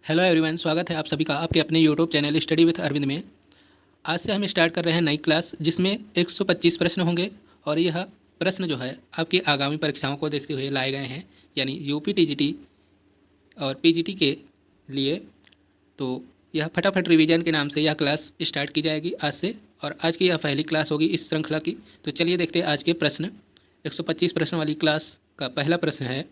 Hello everyone, स्वागत है आप सभी का आपके अपने YouTube channel Study with Arvind में। आज से हम स्टार्ट कर रहे हैं नई क्लास जिसमें 125 प्रश्न होंगे और यह प्रश्न जो है आपकी आगामी परीक्षाओं को देखते हुए लाए गए हैं, यानी यूपी टीजीटी और पीजीटी के लिए। तो यह फटाफट रिवीजन के नाम से यह क्लास स्टार्ट की जाएगी आज से, और आज की यह पहली क्लास होगी इस श्रृंखला की। तो चलिए देखते हैं आज के प्रश्न। 125 प्रश्न वाली क्लास का पहला प्रश्न है,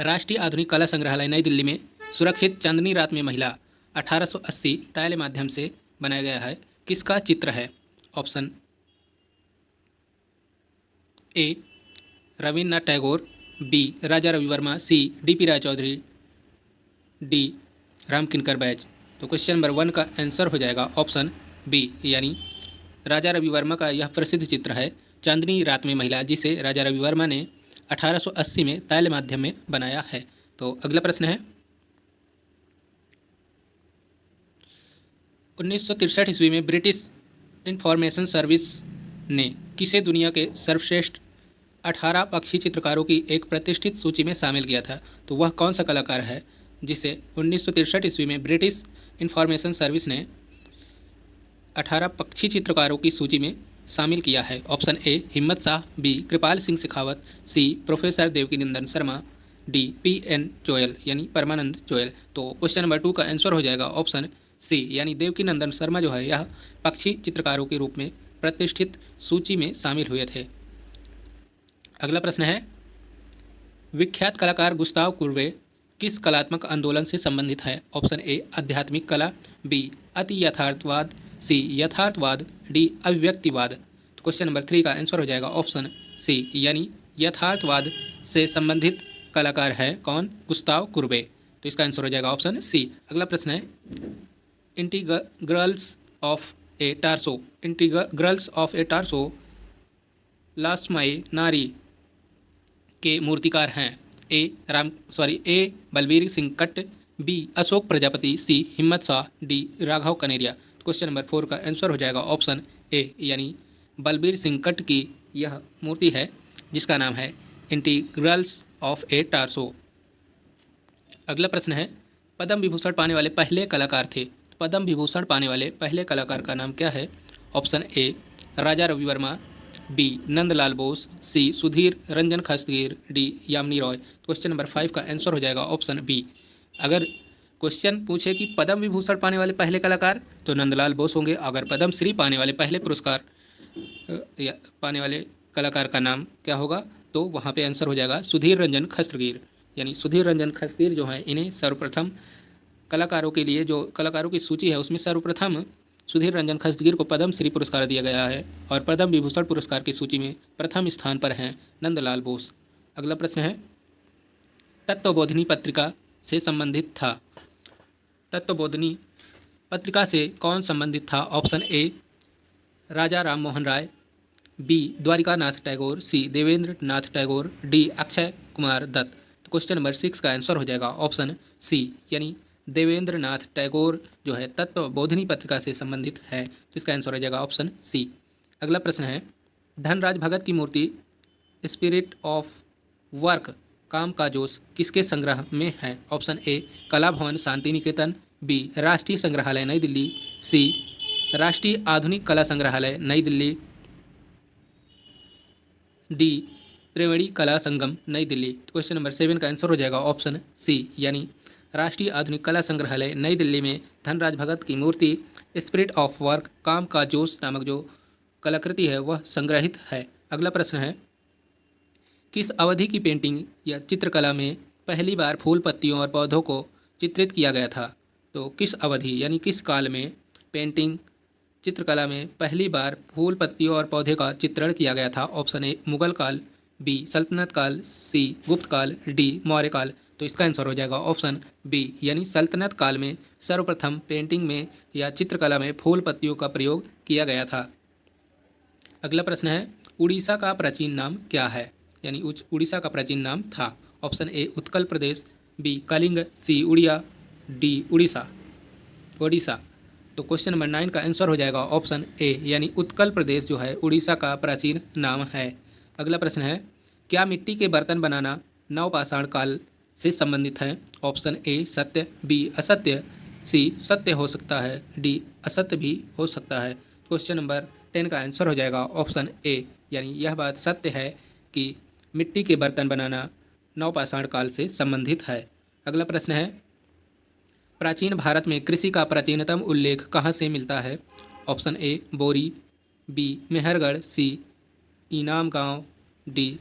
राष्ट्रीय आधुनिक कला संग्रहालय नई दिल्ली में सुरक्षित चांदनी रात में महिला 1880 तैल माध्यम से बनाया गया है, किसका चित्र है? Option A Rabindranath Tagore, B Raja Ravi Varma, C D P Roy Chowdhury, D Ramkinkar Baij. तो क्वेश्चन नंबर 1 का आंसर हो जाएगा ऑप्शन बी, यानी राजा रवि वर्मा का यह प्रसिद्ध चित्र है चांदनी रात में महिला, जिसे राजा रवि वर्मा ने 1880 में तैल माध्यम में बनाया है। तो अगला प्रश्न है, 1963 ईस्वी में ब्रिटिश इंफॉर्मेशन सर्विस ने किसे दुनिया के सर्वश्रेष्ठ 18 पक्षी चित्रकारों की एक प्रतिष्ठित सूची में शामिल किया था? तो वह कौन सा कलाकार है जिसे 1963 ईस्वी में ब्रिटिश इंफॉर्मेशन सर्विस ने 18 पक्षी चित्रकारों की सूची में शामिल किया है? Option A Himmat Shah, B Kripal Singh Shekhawat, C professor Devkinandan Sharma, D P N. Joyal यानी परमानंद जोयल। तो क्वेश्चन नंबर 2 का आंसर हो जाएगा ऑप्शन सी, यानी देवकीनंदन शर्मा जो है यह पक्षी चित्रकारों के रूप में प्रतिष्ठित सूची में शामिल हुए थे। अगला प्रश्न है, विख्यात कलाकार गुस्ताव कुर्वे किस कलात्मक आंदोलन से संबंधित है? ऑप्शन ए आध्यात्मिक कला, बी अति यथार्थवाद, सी यथार्थवाद, डी अभिव्यक्तिवाद। तो क्वेश्चन नंबर 3 का आंसर हो जाएगा ऑप्शन सी, यानी यथार्थवाद से संबंधित कलाकार है कौन? गुस्ताव कुर्वे। तो इसका आंसर हो जाएगा ऑप्शन सी। अगला प्रश्न है, इंटीग्रल्स ऑफ ए टार्सो लास्माई नारी के मूर्तिकार हैं? ए बलबीर सिंह कट्ट, बी अशोक प्रजापति, सी हिम्मत शाह, डी राघव कनेरिया। तो क्वेश्चन नंबर 4 का आंसर हो जाएगा ऑप्शन ए, यानी बलबीर सिंह कट्ट की यह मूर्ति है जिसका नाम है इंटीग्रल्स ऑफ ए टार्सो। अगला प्रश्न है, पद्म विभूषण पाने वाले पहले कलाकार थे। पद्म विभूषण पाने वाले पहले कलाकार का नाम क्या है? Option A Raja Ravi Varma, B Nandalal Bose, C Sudhir Ranjan Khastgir, D Yamini Roy. Question number 5 का आंसर हो जाएगा ऑप्शन बी। अगर क्वेश्चन पूछे कि पद्म विभूषण पाने वाले पहले कलाकार, तो नंदलाल बोस होंगे। अगर पद्म श्री पाने वाले पहले पुरस्कार पाने वाले कलाकार का नाम क्या होगा, तो वहाँ पे आंसर हो जाएगा सुधीर रंजन खस्तगीर, यानी सुधीर रंजन खस्तगीर जो है इन्हें सर्वप्रथम कलाकारों के लिए जो कलाकारों की सूची है उसमें सर्वप्रथम सुधीर रंजन खस्तगीर को पद्म श्री पुरस्कार दिया गया है, और पद्म विभूषण पुरस्कार की सूची में प्रथम स्थान पर हैं नंदलाल बोस। अगला प्रश्न है, तत्वबोधिनी पत्रिका से संबंधित था। तत्वबोधिनी पत्रिका से कौन संबंधित था? Option A Raja Ram Mohan Roy, B Dwarka Nath Tagore, C Devendra Nath Tagore, D Akshay Kumar Datta. तो क्वेश्चन नंबर 6 का आंसर हो जाएगा ऑप्शन सी, यानी देवेंद्र नाथ टैगोर जो है तत्वबोधिनी पत्रिका से संबंधित है। तो इसका आंसर हो जाएगा ऑप्शन सी। अगला प्रश्न है, धनराज भगत की मूर्ति स्पिरिट ऑफ वर्क काम का जोश किसके संग्रह में है? ऑप्शन ए कला भवन शांति निकेतन, बी राष्ट्रीय संग्रहालय नई दिल्ली, सी राष्ट्रीय आधुनिक कला संग्रहालय नई दिल्ली, डी त्रिवेणी कला संगम नई दिल्ली। तो क्वेश्चन नंबर 7 का आंसर हो जाएगा ऑप्शन सी, यानी राष्ट्रीय आधुनिक कला संग्रहालय नई दिल्ली में धनराज भगत की मूर्ति स्पिरिट ऑफ वर्क काम का जोश नामक जो कलाकृति है वह संग्रहित है। अगला प्रश्न है, किस अवधि की पेंटिंग या चित्रकला में पहली बार फूल पत्तियों और पौधों को चित्रित किया गया था? तो किस अवधि यानी किस काल में पेंटिंग चित्रकला में पहली बार फूल पत्तियों और पौधे का चित्रण किया गया था? ऑप्शन ए मुगल काल, बी सल्तनत काल, सी गुप्त काल, डी मौर्य काल। तो इसका आंसर हो जाएगा ऑप्शन बी, यानी सल्तनत काल में सर्वप्रथम पेंटिंग में या चित्रकला में फूल पत्तियों का प्रयोग किया गया था। अगला प्रश्न है, उड़ीसा का प्राचीन नाम क्या है? यानी उड़ीसा का प्राचीन नाम था। Option A Utkal Pradesh, B Kalinga, C Oriya, D Odisha. तो क्वेश्चन नंबर 9 का आंसर हो जाएगा ऑप्शन ए, यानी उत्कल प्रदेश जो है उड़ीसा का प्राचीन नाम है। अगला प्रश्न है, क्या मिट्टी के बर्तन बनाना नवपाषाण काल से संबंधित हैं? ऑप्शन ए सत्य, बी असत्य, सी सत्य हो सकता है, डी असत्य भी हो सकता है। क्वेश्चन नंबर 10 का आंसर हो जाएगा ऑप्शन ए, यानी यह बात सत्य है कि मिट्टी के बर्तन बनाना नवपाषाण काल से संबंधित है। अगला प्रश्न है, प्राचीन भारत में कृषि का प्राचीनतम उल्लेख कहाँ से मिलता है? ऑप्शन ए बोरी, बी मेहरगढ़, सी इनाम गांव, डी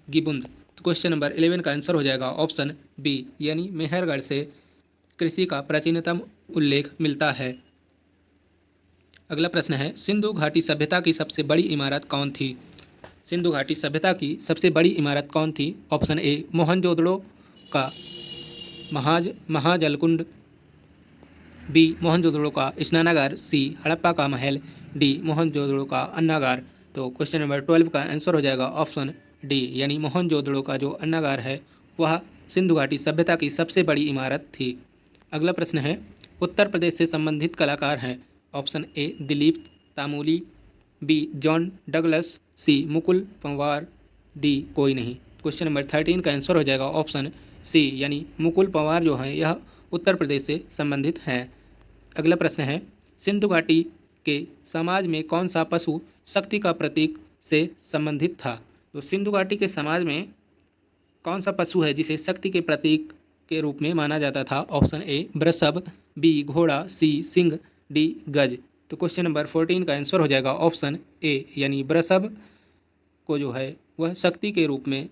गिबुंद। तो क्वेश्चन नंबर 11 का आंसर हो जाएगा ऑप्शन बी, यानी मेहरगढ़ से कृषि का प्राचीनतम उल्लेख मिलता है। अगला प्रश्न है, सिंधु घाटी सभ्यता की सबसे बड़ी इमारत कौन थी? सिंधु घाटी सभ्यता की सबसे बड़ी इमारत कौन थी? ऑप्शन ए मोहनजोदड़ो का महाजलकुंड, बी मोहनजोदड़ो का स्नानागार, सी हड़प्पा का महल, डी मोहनजोदड़ो का अन्नागार। तो क्वेश्चन नंबर 12 का आंसर हो जाएगा ऑप्शन डी, यानी मोहनजोदड़ो का जो अन्नागार है वह सिंधु घाटी सभ्यता की सबसे बड़ी इमारत थी। अगला प्रश्न है, उत्तर प्रदेश से संबंधित कलाकार हैं? Option A Dilip Tamuli, B John Douglas, C Mukul Panwar, D कोई नहीं। क्वेश्चन नंबर 13 का आंसर हो जाएगा ऑप्शन सी, यानी मुकुल पंवार जो है यह उत्तर प्रदेश से संबंधित हैं। अगला प्रश्न है, सिंधु घाटी के समाज में कौन सा पशु शक्ति का प्रतीक से संबंधित था? तो सिंधु घाटी के समाज में कौन सा पशु है जिसे शक्ति के प्रतीक के रूप में माना जाता था? ऑप्शन ए वृषभ, बी घोड़ा, सी सिंह, डी गज। तो क्वेश्चन नंबर 14 का आंसर हो जाएगा ऑप्शन ए, यानी वृषभ को जो है वह शक्ति के रूप में,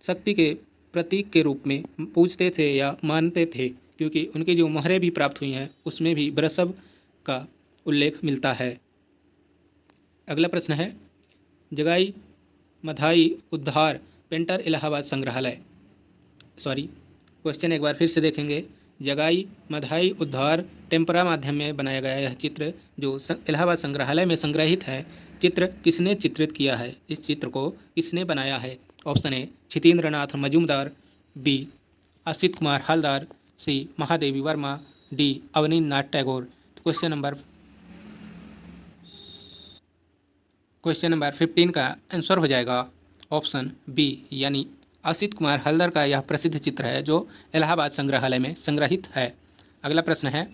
शक्ति के प्रतीक के रूप में पूजते थे या मानते थे, क्योंकि उनकी जो मोहरें भी प्राप्त हुई हैं उसमें भी वृषभ का उल्लेख मिलता है। अगला प्रश्न है, जगाई मधाई उद्धार पेंटर इलाहाबाद संग्रहालय, क्वेश्चन एक बार फिर से देखेंगे। जगाई मधाई उद्धार टेम्परा माध्यम में बनाया गया यह चित्र जो इलाहाबाद संग्रहालय में संग्रहित है, चित्र किसने चित्रित किया है? इस चित्र को किसने बनाया है? Option A Kshitindranath Majumdar, B Asit Kumar Haldar, C Mahadevi Verma, D Abanindranath Tagore. Question number 15 का आंसर हो जाएगा ऑप्शन बी, यानी असित कुमार हलदर का यह प्रसिद्ध चित्र है जो इलाहाबाद संग्रहालय में संग्रहित है। अगला प्रश्न है,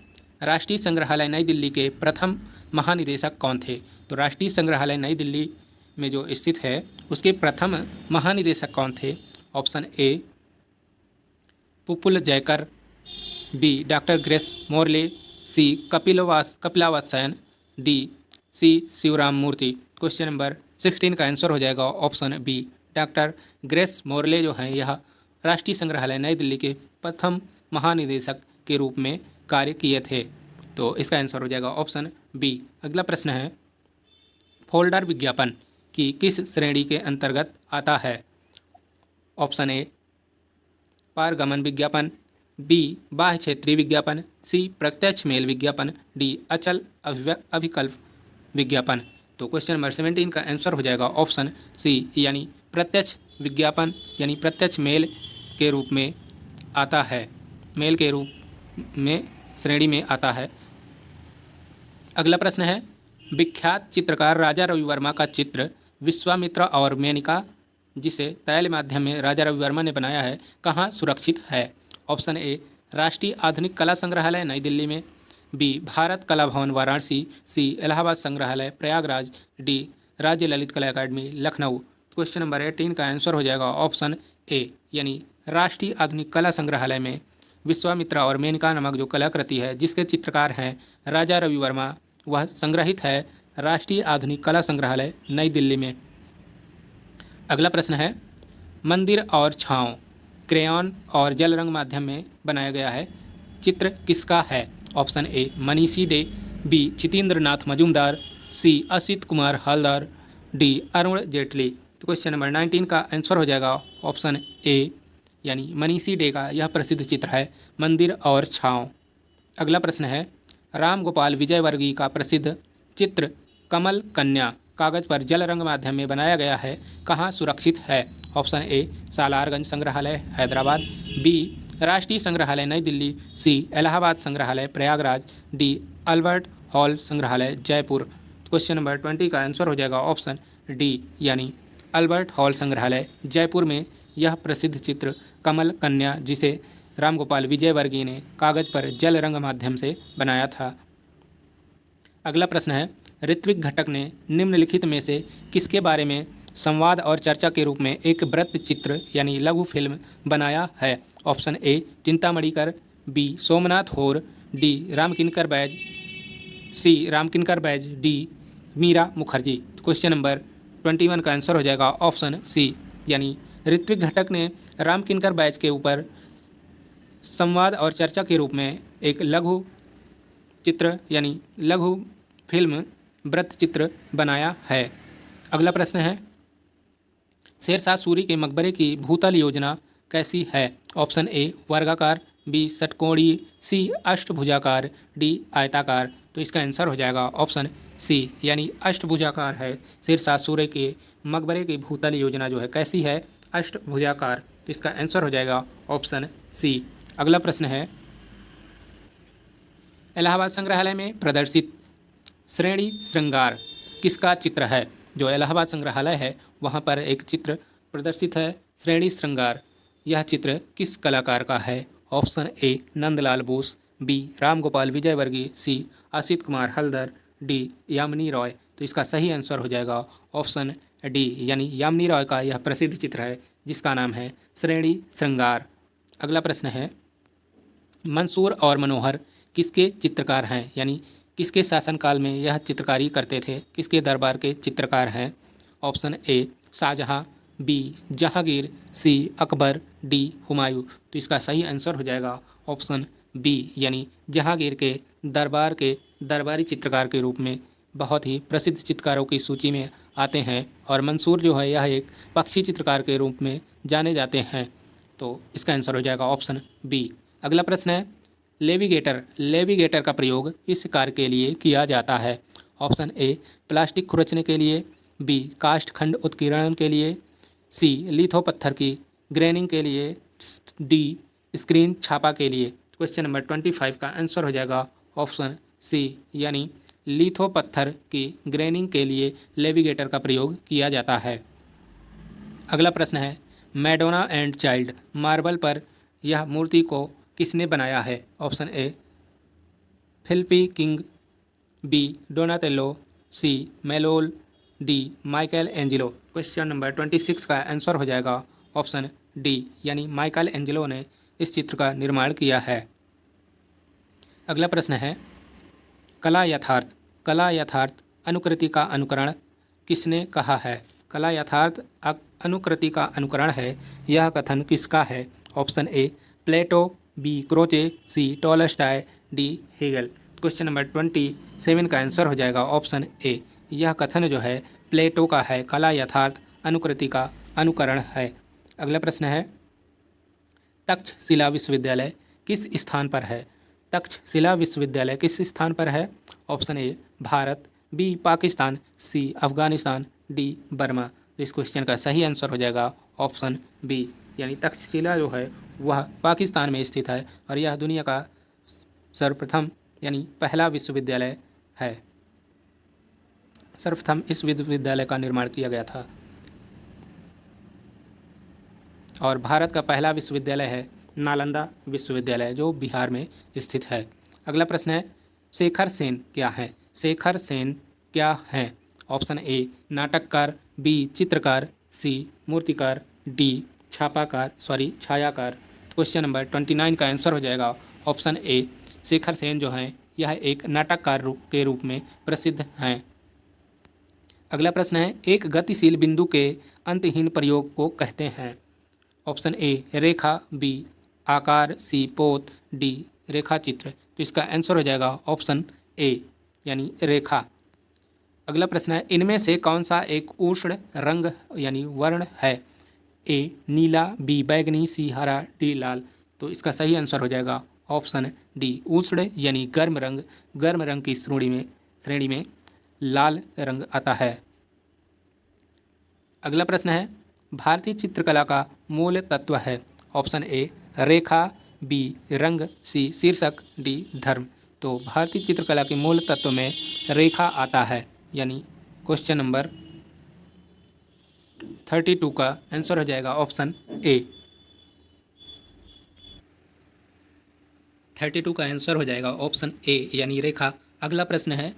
राष्ट्रीय संग्रहालय नई दिल्ली के प्रथम महानिदेशक कौन थे? तो राष्ट्रीय संग्रहालय नई दिल्ली में जो स्थित है उसके प्रथम महानिदेशक कौन थे? Option A Pupul Jayakar, B doctor Grace Morley, C Kapila Vatsyayan, D C Sivaramamurti. Question number 16 का आंसर हो जाएगा option B, doctor Grace Morley जो हैं यह राष्ट्रीय संग्रहालय नई दिल्ली के प्रथम महानिदेशक के रूप में कार्य किए थे। तो इसका आंसर हो जाएगा ऑप्शन बी। अगला प्रश्न है, फोल्डर विज्ञापन की किस श्रेणी के अंतर्गत आता है? ऑप्शन ए पारगमन विज्ञापन, बी बाह्य क्षेत्रीय विज्ञापन, सी प्रत्यक्ष मेल विज्ञापन, डी अचल अभिकल्प विज्ञापन। तो क्वेश्चन नंबर 17 का आंसर हो जाएगा ऑप्शन सी, यानी प्रत्यक्ष विज्ञापन, यानी प्रत्यक्ष मेल के रूप में आता है, मेल के रूप में श्रेणी में आता है। अगला प्रश्न है, विख्यात चित्रकार राजा रवि वर्मा का चित्र विश्वामित्र और मेनका जिसे तैल माध्यम में राजा रवि वर्मा ने बनाया है कहाँ सुरक्षित है? ऑप्शन ए राष्ट्रीय आधुनिक कला संग्रहालय नई दिल्ली में, बी भारत कला भवन वाराणसी, सी इलाहाबाद संग्रहालय प्रयागराज, डी राज्य ललित कला अकादमी लखनऊ। क्वेश्चन नंबर 18 का आंसर हो जाएगा ऑप्शन ए, यानी राष्ट्रीय आधुनिक कला संग्रहालय में विश्वामित्र और मेनका नामक जो कलाकृति है जिसके चित्रकार हैं राजा रवि वर्मा, वह संग्रहित है राष्ट्रीय आधुनिक कला संग्रहालय नई दिल्ली में। अगला प्रश्न है, मंदिर और छाँव क्रेयॉन और जल रंग माध्यम में बनाया गया है, चित्र किसका है? Option A Manishi Dey, B Kshitindranath Majumdar, C Asit Kumar Haldar, D Arun Jaitley. तो क्वेश्चन नंबर 19 का आंसर हो जाएगा ऑप्शन ए, यानी मनीषी डे का यह प्रसिद्ध चित्र है मंदिर और छाँव। अगला प्रश्न है, राम गोपाल विजयवर्गीय का प्रसिद्ध चित्र कमल कन्या कागज़ पर जल रंग माध्यम में बनाया गया है, कहाँ सुरक्षित है? ऑप्शन ए सालारगंज संग्रहालय हैदराबाद, बी राष्ट्रीय संग्रहालय नई दिल्ली, सी इलाहाबाद संग्रहालय प्रयागराज, डी अल्बर्ट हॉल संग्रहालय जयपुर। क्वेश्चन नंबर 20 का आंसर हो जाएगा ऑप्शन डी, यानी अल्बर्ट हॉल संग्रहालय जयपुर में यह प्रसिद्ध चित्र कमल कन्या जिसे रामगोपाल विजयवर्गीय ने कागज पर जल रंग माध्यम से बनाया था। अगला प्रश्न है, ऋत्विक घटक ने निम्नलिखित में से किसके बारे में संवाद और चर्चा के रूप में एक वृत्त चित्र यानी लघु फिल्म बनाया है? ऑप्शन ए चिंतामणि कर, B Somnath Hore, D Ramkinkar Baij, C Ramkinkar Baij, D Meera Mukherjee. Question number 21 का आंसर हो जाएगा ऑप्शन सी, यानी ऋत्विक घटक ने रामकिंकर बैज के ऊपर संवाद और चर्चा के रूप में एक लघु चित्र यानी लघु फिल्म वृत्त चित्र बनाया है। अगला प्रश्न है, शेरशाह सूरी के मकबरे की भूतल योजना कैसी है? ऑप्शन ए वर्गाकार, बी षटकोणीय, सी अष्टभुजाकार, डी आयताकार। तो इसका आंसर हो जाएगा ऑप्शन सी, यानी अष्टभुजाकार है। शेरशाह सूरी के मकबरे की भूतल योजना जो है कैसी है? अष्टभुजाकार। तो इसका आंसर हो जाएगा ऑप्शन सी। अगला प्रश्न है, इलाहाबाद संग्रहालय में प्रदर्शित श्रेणी श्रृंगार किसका चित्र है? जो इलाहाबाद संग्रहालय है वहाँ पर एक चित्र प्रदर्शित है, श्रेणी श्रृंगार। यह चित्र किस कलाकार का है? Option A Nandalal Bose, B Ramgopal Vijayvargiya, C Asit Kumar Haldar, D Yamini Roy. तो इसका सही आंसर हो जाएगा ऑप्शन डी, यानी यामिनी रॉय का यह प्रसिद्ध चित्र है जिसका नाम है श्रेणी श्रृंगार। अगला प्रश्न है, मंसूर और मनोहर किसके चित्रकार हैं? यानी किसके शासनकाल में यह चित्रकारी करते थे? किसके दरबार के चित्रकार हैं? Option A Shahjahan, B Jahangir, C Akbar, D Humayun. तो इसका सही आंसर हो जाएगा ऑप्शन बी, यानी जहांगीर के दरबार के दरबारी चित्रकार के रूप में बहुत ही प्रसिद्ध चित्रकारों की सूची में आते हैं और मंसूर जो है यह एक पक्षी चित्रकार के रूप में जाने जाते हैं। तो इसका आंसर हो जाएगा ऑप्शन बी। अगला प्रश्न है, लेविगेटर का प्रयोग किस कार्य के लिए किया जाता है? ऑप्शन ए प्लास्टिक खुरचने के लिए, बी काष्ठ खंड उत्कीर्णन के लिए, सी लिथो पत्थर की ग्रेनिंग के लिए, डी स्क्रीन छापा के लिए। क्वेश्चन नंबर 25 का आंसर हो जाएगा ऑप्शन सी, यानी लिथो पत्थर की ग्रेनिंग के लिए लेविगेटर का प्रयोग किया जाता है। अगला प्रश्न है, मैडोना एंड चाइल्ड मार्बल पर यह मूर्ति को किसने बनाया है? Option A Phillip King, B Donatello, C Maillol, D Michelangelo. Question number 26 का आंसर हो जाएगा ऑप्शन डी, यानी माइकल एंजेलो ने इस चित्र का निर्माण किया है। अगला प्रश्न है, कला यथार्थ अनुकृति का अनुकरण किसने कहा है? कला यथार्थ अनुकृति का अनुकरण है, यह कथन किसका है? Option A Plato, B Croce, C Tolstoy, D Hegel. Question number 27 का आंसर हो जाएगा ऑप्शन ए, यह कथन जो है प्लेटो का है, कला यथार्थ अनुकृति का अनुकरण है। अगला प्रश्न है, तक्षशिला विश्वविद्यालय किस स्थान पर है? तक्षशिला विश्वविद्यालय किस स्थान पर है? Option A Bharat, B Pakistan, C Afghanistan, D Burma. तो इस क्वेश्चन का सही आंसर हो जाएगा ऑप्शन बी, यानी तक्षशिला जो है वह पाकिस्तान में स्थित है और यह दुनिया का सर्वप्रथम यानी पहला विश्वविद्यालय है। सर्वप्रथम इस विश्वविद्यालय का निर्माण किया गया था और भारत का पहला विश्वविद्यालय है नालंदा विश्वविद्यालय जो बिहार में स्थित है। अगला प्रश्न है, शेखर सेन क्या है? शेखर सेन क्या है? ऑप्शन ए नाटककार, बी चित्रकार, सी मूर्तिकार, डी छायाकार। क्वेश्चन नंबर 29 का आंसर हो जाएगा ऑप्शन ए, शेखर सेन जो हैं यह एक नाटककार के रूप में प्रसिद्ध हैं। अगला प्रश्न है, एक गतिशील बिंदु के अंतहीन प्रयोग को कहते हैं? ऑप्शन ए रेखा, बी आकार, सी पोत, डी रेखा चित्र। तो इसका आंसर हो जाएगा ऑप्शन ए, यानी रेखा। अगला प्रश्न है, इनमें से कौन सा एक उष्ण रंग यानी वर्ण है? ए नीला, बी बैगनी, सी हरा, डी लाल। तो इसका सही आंसर हो जाएगा ऑप्शन डी उष्ण यानी गर्म रंग की श्रेणी में लाल रंग आता है। अगला प्रश्न है, भारतीय चित्रकला का मूल तत्व है? ऑप्शन ए रेखा, बी रंग, सी शीर्षक, डी धर्म। तो भारतीय चित्रकला के मूल तत्व में रेखा आता है, यानी क्वेश्चन नंबर 32 का आंसर हो जाएगा ऑप्शन ए। 32 का आंसर हो जाएगा ऑप्शन ए यानी रेखा। अगला प्रश्न है,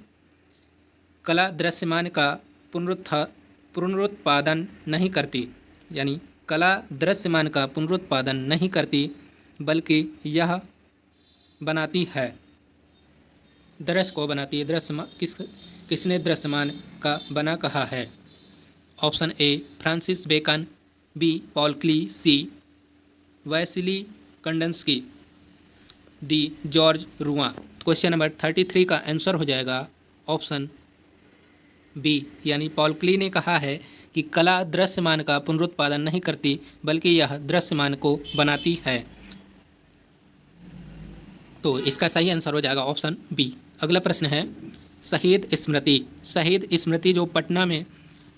कला दृश्यमान का पुनरुत्पादन नहीं करती, यानी कला दृश्यमान का पुनरुत्पादन नहीं करती बल्कि यह बनाती है। दृश्य को बनाती है। दृश्यमान किसने दृश्यमान का बना कहा है? Option A Francis Bacon, B Paul Klee, C Wassily Kandinsky, D Georges Rouault. Question number 33 का आंसर हो जाएगा ऑप्शन बी यानी पॉल क्ली ने कहा है कि कला दृश्यमान का पुनरुत्पादन नहीं करती बल्कि यह दृश्यमान को बनाती है। तो इसका सही आंसर हो जाएगा ऑप्शन बी। अगला प्रश्न है, शहीद स्मृति। शहीद स्मृति जो पटना में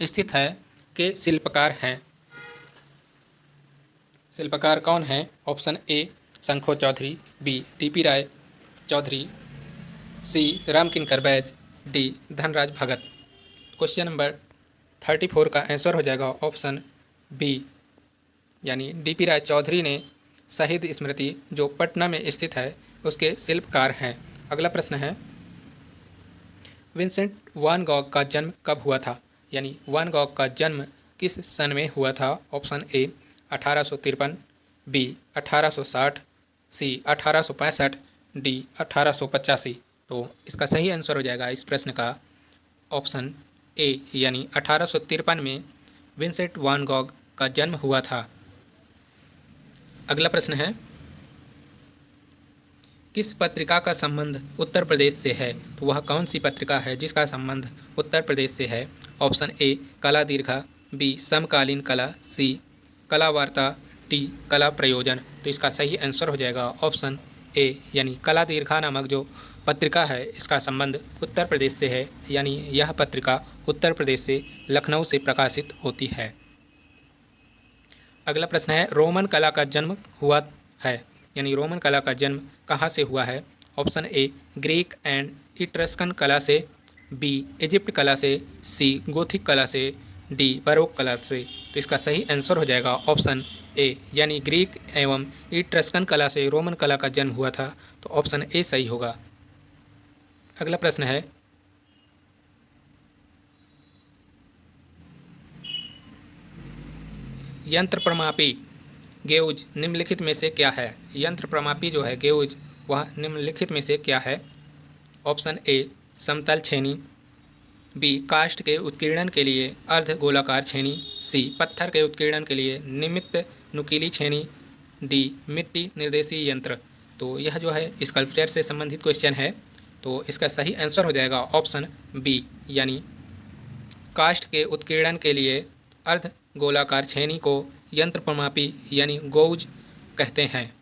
स्थित है के शिल्पकार हैं। शिल्पकार कौन है? Option A Sankho Chaudhuri, B T P Roy Chowdhury, C Ramkinkar Baij, D Dhanraj Bhagat. Question number 34 का आंसर हो जाएगा ऑप्शन बी यानी डीपी राय चौधरी ने शहीद स्मृति जो पटना में स्थित है उसके शिल्पकार हैं। अगला प्रश्न है, विंसेंट वान गॉग का जन्म कब हुआ था? यानी वान गॉग का जन्म किस सन में हुआ था? Option A 1853, B 1860, C 1865, D 1885। तो इसका सही आंसर हो जाएगा इस प्रश्न का ऑप्शन ए यानी 1853 में विंसेंट वान गॉग का जन्म हुआ था। अगला प्रश्न है, किस पत्रिका का संबंध उत्तर प्रदेश से है? तो वह कौन सी पत्रिका है जिसका संबंध उत्तर प्रदेश से है? ऑप्शन ए कला दीर्घा, बी समकालीन कला, सी कला वार्ता, डी कला प्रयोजन। तो इसका सही आंसर हो जाएगा ऑप्शन ए यानी कला दीर्घा नामक जो पत्रिका है इसका संबंध उत्तर प्रदेश से है, यानी यह पत्रिका उत्तर प्रदेश से लखनऊ से प्रकाशित होती है। अगला प्रश्न है, रोमन कला का जन्म हुआ है, यानी रोमन कला का जन्म कहाँ से हुआ है? ऑप्शन ए ग्रीक एंड इट्रस्कन कला से, बी इजिप्ट कला से, सी गोथिक कला से, डी बरोक कला से। तो इसका सही आंसर हो जाएगा ऑप्शन ए यानी ग्रीक एवं इट्रस्कन कला से रोमन कला का जन्म हुआ था। तो ऑप्शन ए सही होगा। अगला प्रश्न है, यंत्र प्रमापी गेउज निम्नलिखित में से क्या है? यंत्र प्रमापी जो है गेउज वह निम्नलिखित में से क्या है? ऑप्शन ए समतल छेनी, बी काष्ठ के उत्कीर्णन के लिए अर्ध गोलाकार छेनी, सी पत्थर के उत्कीर्णन के लिए निमित्त नुकीली छेनी, डी मिट्टी निर्देशी यंत्र। तो यह जो है स्कल्पचर से संबंधित क्वेश्चन है, तो इसका सही आंसर हो जाएगा ऑप्शन बी यानी काष्ठ के उत्कीर्णन के लिए अर्ध गोलाकार छेनी को यंत्र प्रमापी यानी गौज कहते हैं।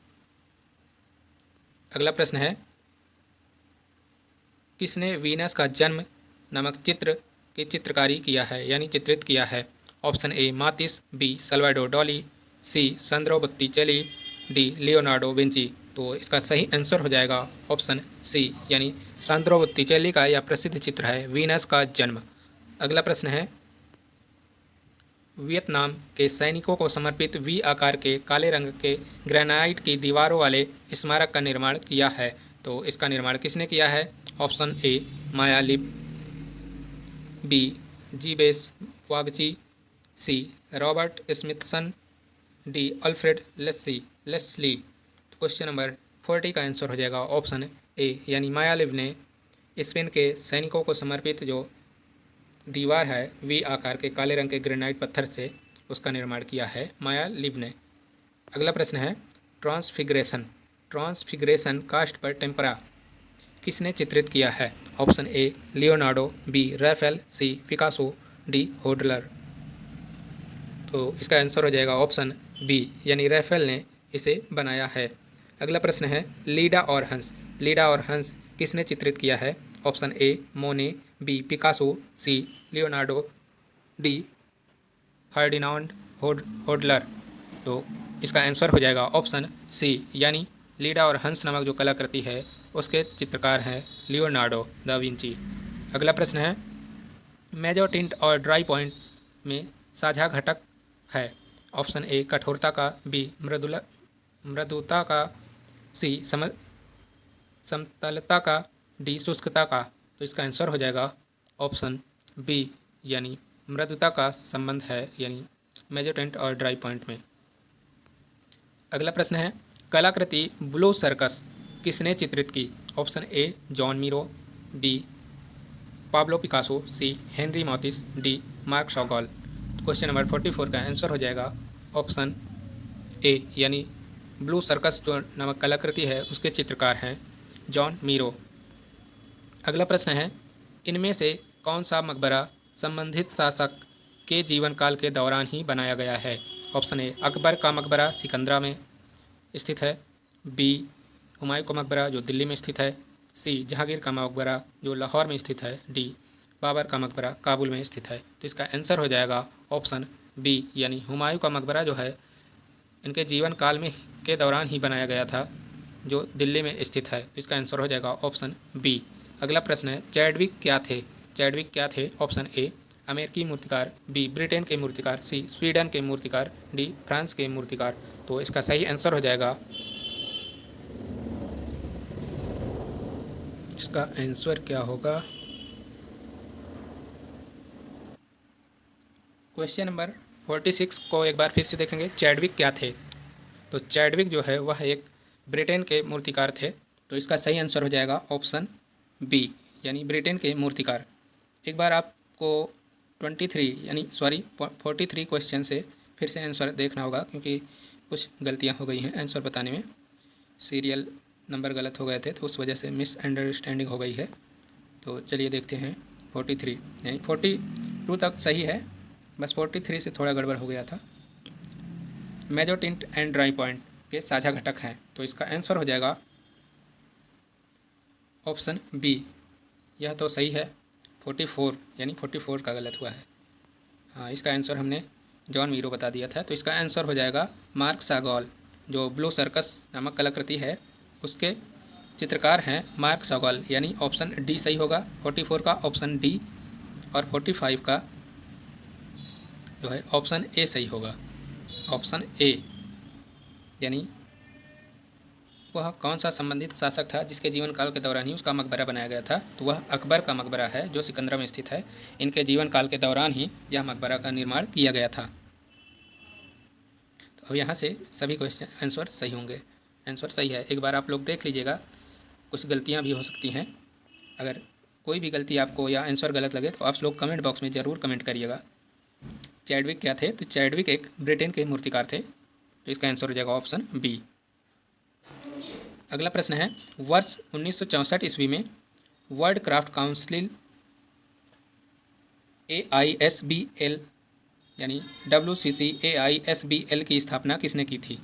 अगला प्रश्न है, किसने वीनस का जन्म नामक चित्र की चित्रकारी किया है यानी चित्रित किया है? Option A Matisse, B Salvador Dali, C Sandro Botticelli, D Leonardo Vinci. तो इसका सही आंसर हो जाएगा ऑप्शन सी यानी सांद्रो बोत्तिचेली का यह प्रसिद्ध चित्र है वीनस का जन्म। अगला प्रश्न है, वियतनाम के सैनिकों को समर्पित वी आकार के काले रंग के ग्रेनाइट की दीवारों वाले स्मारक का निर्माण किया है। तो इसका निर्माण किसने किया है? Option A Maya Lin, B जीबेस वागची, C Robert Smithson, D Alfred Leslie. तो क्वेश्चन नंबर 40 का आंसर हो जाएगा ऑप्शन ए यानी माया लिब ने स्पेन के सैनिकों को समर्पित जो दीवार है वी आकार के काले रंग के ग्रेनाइट पत्थर से उसका निर्माण किया है माया लिब ने। अगला प्रश्न है, ट्रांसफिगरेशन कास्ट पर टेम्परा किसने चित्रित किया है? Option A Leonardo, B Raphael, C Picasso, D Hodler. तो इसका आंसर हो जाएगा ऑप्शन बी यानी राफेल ने इसे बनाया है। अगला प्रश्न है, लीडा और हंस किसने चित्रित किया है? ऑप्शन ए मोने, बी पिकासो, सी लियोनार्डो, डी फर्डिनांड होडलर। तो इसका आंसर हो जाएगा ऑप्शन सी यानी लीडा और हंस नामक जो कलाकृति है उसके चित्रकार हैं लियोनार्डो दा विंची। अगला प्रश्न है, मेजर टिंट और ड्राई पॉइंट में साझा घटक है? ऑप्शन ए कठोरता का, बी मृदुता का, सी समतलता का, डी शुष्कता का। तो इसका आंसर हो जाएगा ऑप्शन बी यानी मृदुता का संबंध है, यानी मेजोटेंट और ड्राई पॉइंट में। अगला प्रश्न है, कलाकृति ब्लू सर्कस किसने चित्रित की? Option A Joan Miro, B Pablo Picasso, C Henri Matisse, D Marc Chagall. Question number 44 का आंसर हो जाएगा ऑप्शन ए यानी ब्लू सर्कस जो नामक कलाकृति है उसके चित्रकार हैं जॉन मीरो। अगला प्रश्न है, इनमें से कौन सा मकबरा संबंधित शासक के जीवन काल के दौरान ही बनाया गया है? ऑप्शन ए अकबर का मकबरा सिकंदरा में स्थित है, बी हुमायूं का मकबरा जो दिल्ली में स्थित है, सी जहांगीर का मकबरा जो लाहौर में स्थित है, डी बाबर का मकबरा काबुल में स्थित है। तो इसका आंसर हो जाएगा ऑप्शन बी यानी हुमायूं का मकबरा जो है इनके जीवन काल में के दौरान ही बनाया गया था जो दिल्ली में स्थित है। तो इसका आंसर हो जाएगा ऑप्शन बी। अगला प्रश्न है, चैडविक क्या थे? चैडविक क्या थे? ऑप्शन ए अमेरिकी मूर्तिकार, बी ब्रिटेन के मूर्तिकार, सी स्वीडन के मूर्तिकार, डी फ्रांस के मूर्तिकार। तो इसका सही आंसर हो जाएगा, इसका आंसर क्या होगा? क्वेश्चन नंबर 46 को एक बार फिर से देखेंगे, चैडविक क्या थे? तो चैडविक जो है वह एक ब्रिटेन के मूर्तिकार थे। तो इसका सही आंसर हो जाएगा ऑप्शन बी यानी ब्रिटेन के मूर्तिकार। एक बार आपको 43 क्वेश्चन से फिर से आंसर देखना होगा क्योंकि कुछ गलतियां हो गई हैं आंसर बताने में, सीरियल नंबर गलत हो गए थे तो उस वजह से मिसअंडरस्टैंडिंग हो गई है। तो चलिए देखते हैं 43 यानी 42 तक सही है, बस 43 से थोड़ा गड़बड़ हो गया था। मेजोटिंट एंड ड्राई पॉइंट के साझा घटक हैं। तो इसका आंसर हो जाएगा ऑप्शन बी। यह तो सही है, 44 यानी 44 का गलत हुआ है। हाँ, इसका आंसर हमने जॉन मीरो बता दिया था। तो इसका आंसर हो जाएगा मार्क शॉगॉल, जो ब्लू सर्कस नामक कलाकृति है उसके चित्रकार हैं मार्क शॉगॉल, यानी ऑप्शन डी सही होगा। 44 का ऑप्शन डी और 45 का जो है ऑप्शन ए सही होगा। ऑप्शन ए यानी वह कौन सा संबंधित शासक था जिसके जीवन काल के दौरान ही उसका मकबरा बनाया गया था? तो वह अकबर का मकबरा है जो सिकंदरा में स्थित है। इनके जीवन काल के दौरान ही यह मकबरा का निर्माण किया गया था। तो अब यहाँ से सभी क्वेश्चन आंसर सही होंगे। आंसर सही है, एक बार आप लोग देख लीजिएगा, कुछ गलतियाँ भी हो सकती हैं। अगर कोई भी गलती आपको या आंसर गलत लगे तो आप लोग कमेंट बॉक्स में ज़रूर कमेंट करिएगा। चैडविक क्या थे? तो चैडविक एक ब्रिटेन के मूर्तिकार थे। तो इसका आंसर हो जाएगा ऑप्शन बी। अगला प्रश्न है, वर्ष 1964 ईस्वी में वर्ल्ड क्राफ्ट काउंसिल AISBL यानी WCC/AISBL की स्थापना किसने की थी?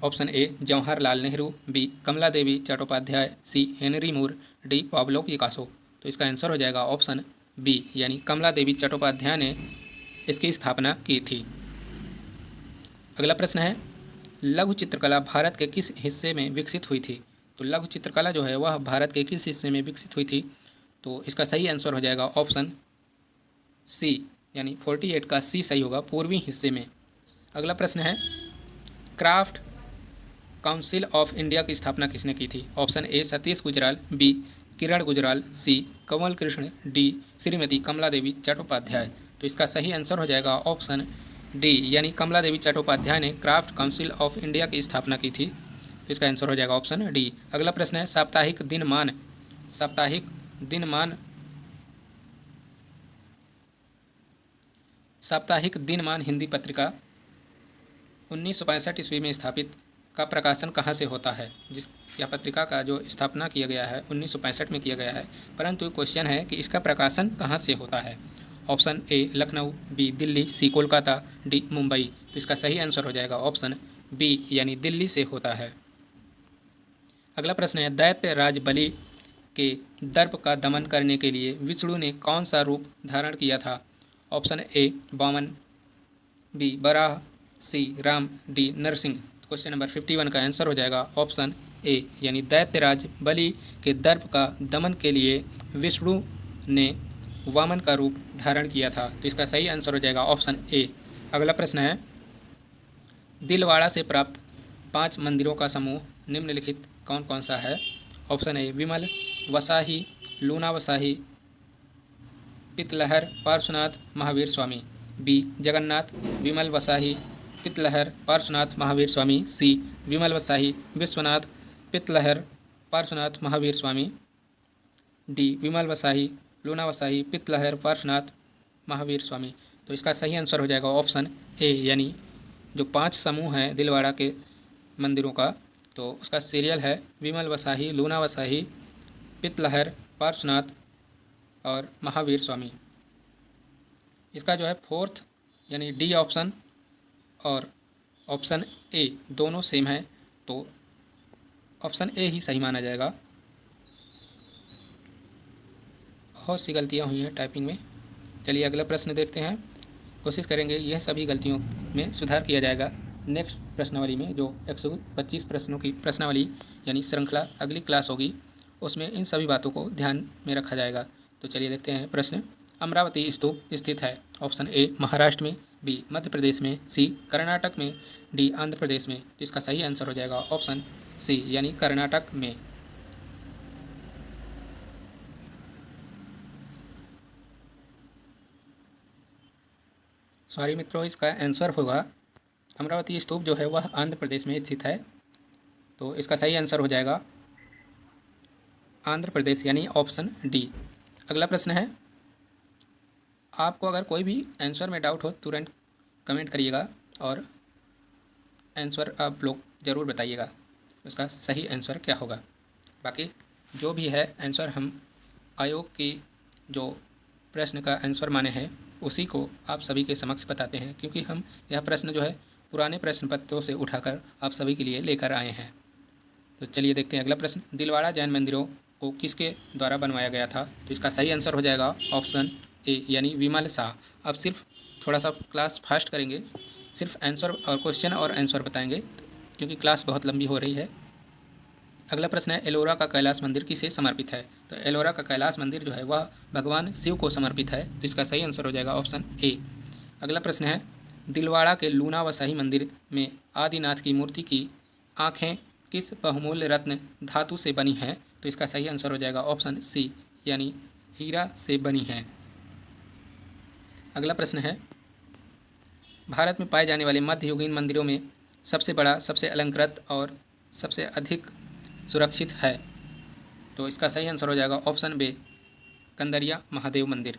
Option A Jawaharlal Nehru, B Kamala Devi Chattopadhyay, C Henry Moore, D Pablo Picasso. तो इसका आंसर हो जाएगा ऑप्शन बी यानी कमला देवी चट्टोपाध्याय ने इसकी स्थापना की थी। अगला प्रश्न है, लघु चित्रकला भारत के किस हिस्से में विकसित हुई थी? तो लघु चित्रकला जो है वह भारत के किस हिस्से में विकसित हुई थी? तो इसका सही आंसर हो जाएगा ऑप्शन सी यानी 48 का सी सही होगा, पूर्वी हिस्से में। अगला प्रश्न है, क्राफ्ट काउंसिल ऑफ इंडिया की स्थापना किसने की थी? Option A Satish Gujral, B Kiran Gujral, C Kanwal Krishna, D Shrimati Kamala Devi Chattopadhyay. तो इसका सही आंसर हो जाएगा ऑप्शन डी यानी कमला देवी चट्टोपाध्याय ने क्राफ्ट काउंसिल ऑफ इंडिया की स्थापना की थी। तो इसका आंसर हो जाएगा ऑप्शन डी। अगला प्रश्न है, साप्ताहिक दिनमान हिंदी पत्रिका 1965 ईस्वी में स्थापित का प्रकाशन कहाँ से होता है? जिस यह पत्रिका का जो स्थापना किया गया है 1965 में किया गया है, परंतु क्वेश्चन है कि इसका प्रकाशन कहाँ से होता है? Option A Lucknow, B Delhi, C Kolkata, D Mumbai. तो इसका सही आंसर हो जाएगा ऑप्शन बी यानी दिल्ली से होता है। अगला प्रश्न है, दैत्य राज बलि के दर्प का दमन करने के लिए विष्णु ने कौन सा रूप धारण किया था? Option A Vaman, B Barah, C Ram, D Narsingh. Question number 51 का आंसर हो जाएगा ऑप्शन ए यानी दैत्यराज बलि के दर्प का दमन के लिए विष्णु ने वामन का रूप धारण किया था। तो इसका सही आंसर हो जाएगा ऑप्शन ए। अगला प्रश्न है, दिलवाड़ा से प्राप्त 5 मंदिरों का समूह निम्नलिखित कौन कौन सा है? Option A Vimal Vasahi, Luna Vasahi, Pittalhar, Parshvanath, Mahavir Swami. B Jagannath, Vimal Vasahi, Pittalhar, Parshvanath, Mahavir Swami. C Vimal Vasahi, Vishwanath, Pittalhar, Parshvanath, Mahavir Swami. D Vimal Vasahi, Luna Vasahi, Pittalhar, Parshvanath, Mahavir Swami. तो इसका सही आंसर हो जाएगा ऑप्शन ए, यानी जो 5 समूह हैं दिलवाड़ा के मंदिरों का, तो उसका सीरियल है विमल वसाही, लूना वसाही, पितलहर, पार्श्वनाथ और महावीर स्वामी। इसका जो है फोर्थ यानी डी ऑप्शन और ऑप्शन ए दोनों सेम है, तो ऑप्शन ए ही सही माना जाएगा। बहुत सी गलतियाँ हुई हैं टाइपिंग में। चलिए अगला प्रश्न देखते हैं। कोशिश करेंगे यह सभी गलतियों में सुधार किया जाएगा नेक्स्ट प्रश्नावली में, जो 125 प्रश्नों की प्रश्नावली यानी श्रृंखला अगली क्लास होगी, उसमें इन सभी बातों को ध्यान में रखा जाएगा। तो चलिए देखते हैं प्रश्न। अमरावती स्तूप स्थित है? ऑप्शन ए महाराष्ट्र में, बी मध्य प्रदेश में, सी कर्नाटक में, डी आंध्र प्रदेश में। इसका सही आंसर हो जाएगा ऑप्शन सी, यानी कर्नाटक में। सॉरी मित्रों, इसका आंसर होगा अमरावती स्तूप जो है वह आंध्र प्रदेश में स्थित है, तो इसका सही आंसर हो जाएगा आंध्र प्रदेश, यानी ऑप्शन डी। अगला प्रश्न है, आपको अगर कोई भी आंसर में डाउट हो तुरंत कमेंट करिएगा और आंसर आप लोग ज़रूर बताइएगा उसका सही आंसर क्या होगा। बाकी जो भी है आंसर हम आयोग की जो प्रश्न का आंसर माने हैं उसी को आप सभी के समक्ष बताते हैं, क्योंकि हम यह प्रश्न जो है पुराने प्रश्न पत्रों से उठाकर आप सभी के लिए लेकर आए हैं। तो चलिए देखते हैं अगला प्रश्न। दिलवाड़ा जैन मंदिरों को किसके द्वारा बनवाया गया था? तो इसका सही आंसर हो जाएगा ऑप्शन ए, यानी विमल शाह। अब सिर्फ थोड़ा सा क्लास फास्ट करेंगे, सिर्फ आंसर और क्वेश्चन और आंसर बताएंगे क्योंकि क्लास बहुत लंबी हो रही है। अगला प्रश्न है, एलोरा का कैलाश मंदिर किसे समर्पित है? तो एलोरा का कैलाश मंदिर जो है वह भगवान शिव को समर्पित है, तो इसका सही आंसर हो जाएगा ऑप्शन ए। अगला प्रश्न है, दिलवाड़ा के लूना वसाही मंदिर में आदिनाथ की मूर्ति की आँखें किस बहुमूल्य रत्न धातु से बनी हैं? तो इसका सही आंसर हो जाएगा ऑप्शन सी, यानी हीरा से बनी हैं। अगला प्रश्न है, भारत में पाए जाने वाले मध्ययुगीन मंदिरों में सबसे बड़ा, सबसे अलंकृत और सबसे अधिक सुरक्षित है? तो इसका सही आंसर हो जाएगा ऑप्शन बी, कंदरिया महादेव मंदिर।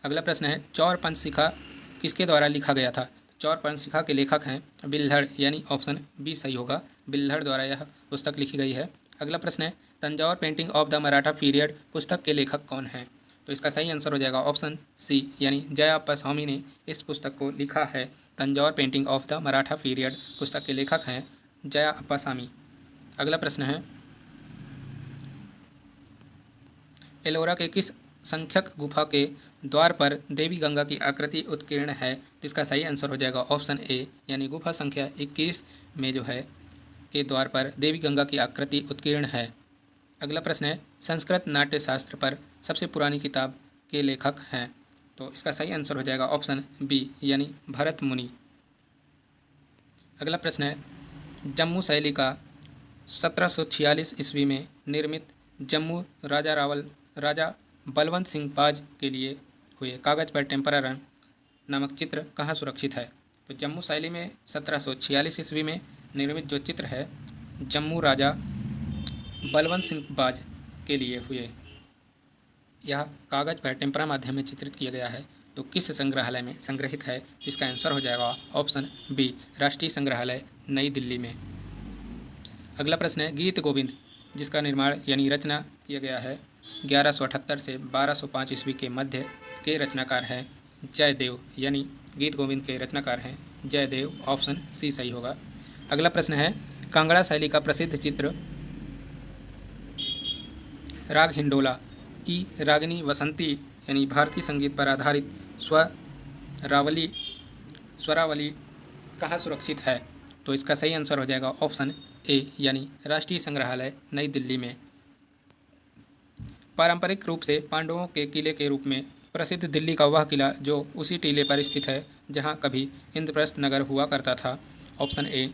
अगला प्रश्न है, चौर पंचशिखा किसके द्वारा लिखा गया था? चौर पंचशिखा के लेखक हैं बिल्हड़, यानी ऑप्शन बी सही होगा, बिल्हड़ द्वारा यह पुस्तक लिखी गई है। अगला प्रश्न है, Tanjore painting of the Maratha period पुस्तक के लेखक कौन हैं? तो इसका सही आंसर हो जाएगा ऑप्शन सी, यानी जयाप्पा स्वामी ने इस पुस्तक को लिखा है। Tanjore painting of the Maratha period पुस्तक के लेखक हैं जयाप्पा स्वामी। अगला प्रश्न है, एलोरा के किस संख्यक गुफा के द्वार पर देवी गंगा की आकृति उत्कीर्ण है? तो इसका सही आंसर हो जाएगा ऑप्शन ए, यानी गुफा संख्या 21 में जो है के द्वार पर देवी गंगा की आकृति उत्कीर्ण है। अगला प्रश्न है, संस्कृत नाट्य शास्त्र पर सबसे पुरानी किताब के लेखक हैं? तो इसका सही आंसर हो जाएगा ऑप्शन बी, यानी भरत मुनि। अगला प्रश्न है, जम्मू शैली का 1746 ईस्वी में निर्मित जम्मू राजा बलवंत सिंह बाज के लिए हुए कागज पर टेम्परा रन नामक चित्र कहाँ सुरक्षित है? तो जम्मू शैली में 1746 ईस्वी में निर्मित जो चित्र है जम्मू राजा बलवंत सिंह बाज के लिए हुए, यह कागज पर टेम्परा माध्यम में चित्रित किया गया है, तो किस संग्रहालय में संग्रहित है? इसका आंसर हो जाएगा ऑप्शन बी, राष्ट्रीय संग्रहालय नई दिल्ली में। अगला प्रश्न है, गीत गोविंद जिसका निर्माण यानी रचना किया गया है 1178 से 1205 ईस्वी के मध्य के रचनाकार हैं जयदेव, यानी गीत गोविंद के रचनाकार हैं जयदेव, ऑप्शन सी सही होगा। अगला प्रश्न है, कांगड़ा शैली का प्रसिद्ध चित्र राग हिंडोला की रागिनी वसंती यानी भारतीय संगीत पर आधारित स्वरावली कहाँ सुरक्षित है? तो इसका सही आंसर हो जाएगा ऑप्शन ए, यानी राष्ट्रीय संग्रहालय नई दिल्ली में। पारंपरिक रूप से पांडवों के किले के रूप में प्रसिद्ध दिल्ली का वह किला जो उसी टीले पर स्थित है जहाँ कभी इंद्रप्रस्थ नगर हुआ करता था। ऑप्शन ए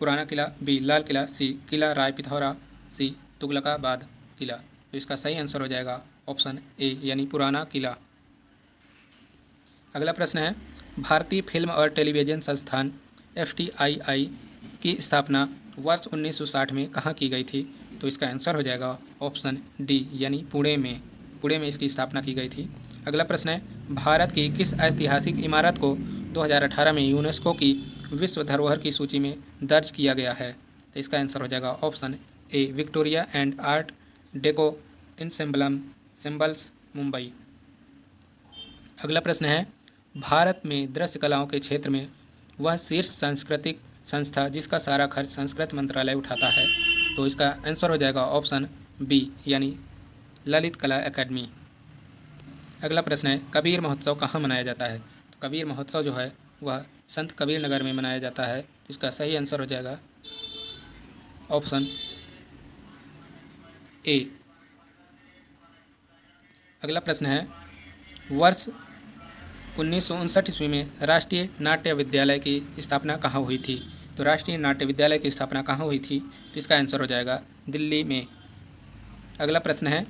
पुराना किला, बी लाल किला, सी किला राय पिथौरा, सी तुगलकाबाद किला। तो इसका सही आंसर हो जाएगा ऑप्शन ए यानी पुराना किला। अगला प्रश्न है भारतीय फिल्म और टेलीविज़न संस्थान FTII की स्थापना वर्ष 1960 में कहाँ की गई थी। तो इसका आंसर हो जाएगा ऑप्शन डी यानी पुणे में इसकी स्थापना की गई थी। अगला प्रश्न है भारत की किस ऐतिहासिक इमारत को 2018 में यूनेस्को की विश्व धरोहर की सूची में दर्ज किया गया है। तो इसका आंसर हो जाएगा option A Victoria and art deco ensembles symbols Mumbai. अगला प्रश्न है भारत में दृश्य कलाओं के क्षेत्र में वह शीर्ष सांस्कृतिक संस्था जिसका सारा खर्च संस्कृत मंत्रालय उठाता है। तो इसका आंसर हो जाएगा ऑप्शन बी यानी ललित कला एकेडमी। अगला प्रश्न है कबीर महोत्सव कहाँ मनाया जाता है। तो कबीर महोत्सव जो है वह संत कबीर नगर में मनाया जाता है। इसका सही आंसर हो जाएगा ऑप्शन ए। अगला प्रश्न है वर्ष 1959 ईस्वी में राष्ट्रीय नाट्य विद्यालय की स्थापना कहाँ हुई थी। तो राष्ट्रीय नाट्य विद्यालय की स्थापना कहाँ हुई थी। तो इसका आंसर हो जाएगा दिल्ली में। अगला प्रश्न है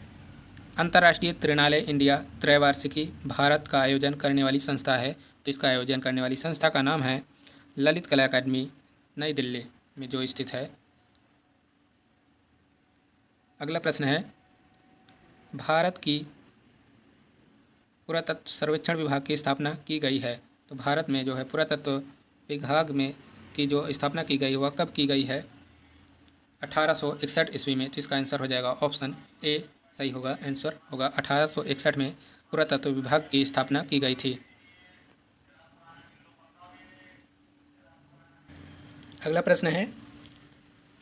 अंतर्राष्ट्रीय त्रिनालय इंडिया त्रैवार्षिकी भारत का आयोजन करने वाली संस्था है। तो इसका आयोजन करने वाली संस्था का नाम है ललित कला अकादमी, नई दिल्ली में जो स्थित है। अगला प्रश्न है भारत की पुरातत्व सर्वेक्षण विभाग की स्थापना की गई है। तो भारत में जो है पुरातत्व विभाग में की जो स्थापना की गई वह कब की गई है 1861 ईस्वी में। तो इसका आंसर हो जाएगा ऑप्शन ए सही होगा। आंसर होगा 1861 में पुरातत्व विभाग की स्थापना की गई थी। अगला प्रश्न है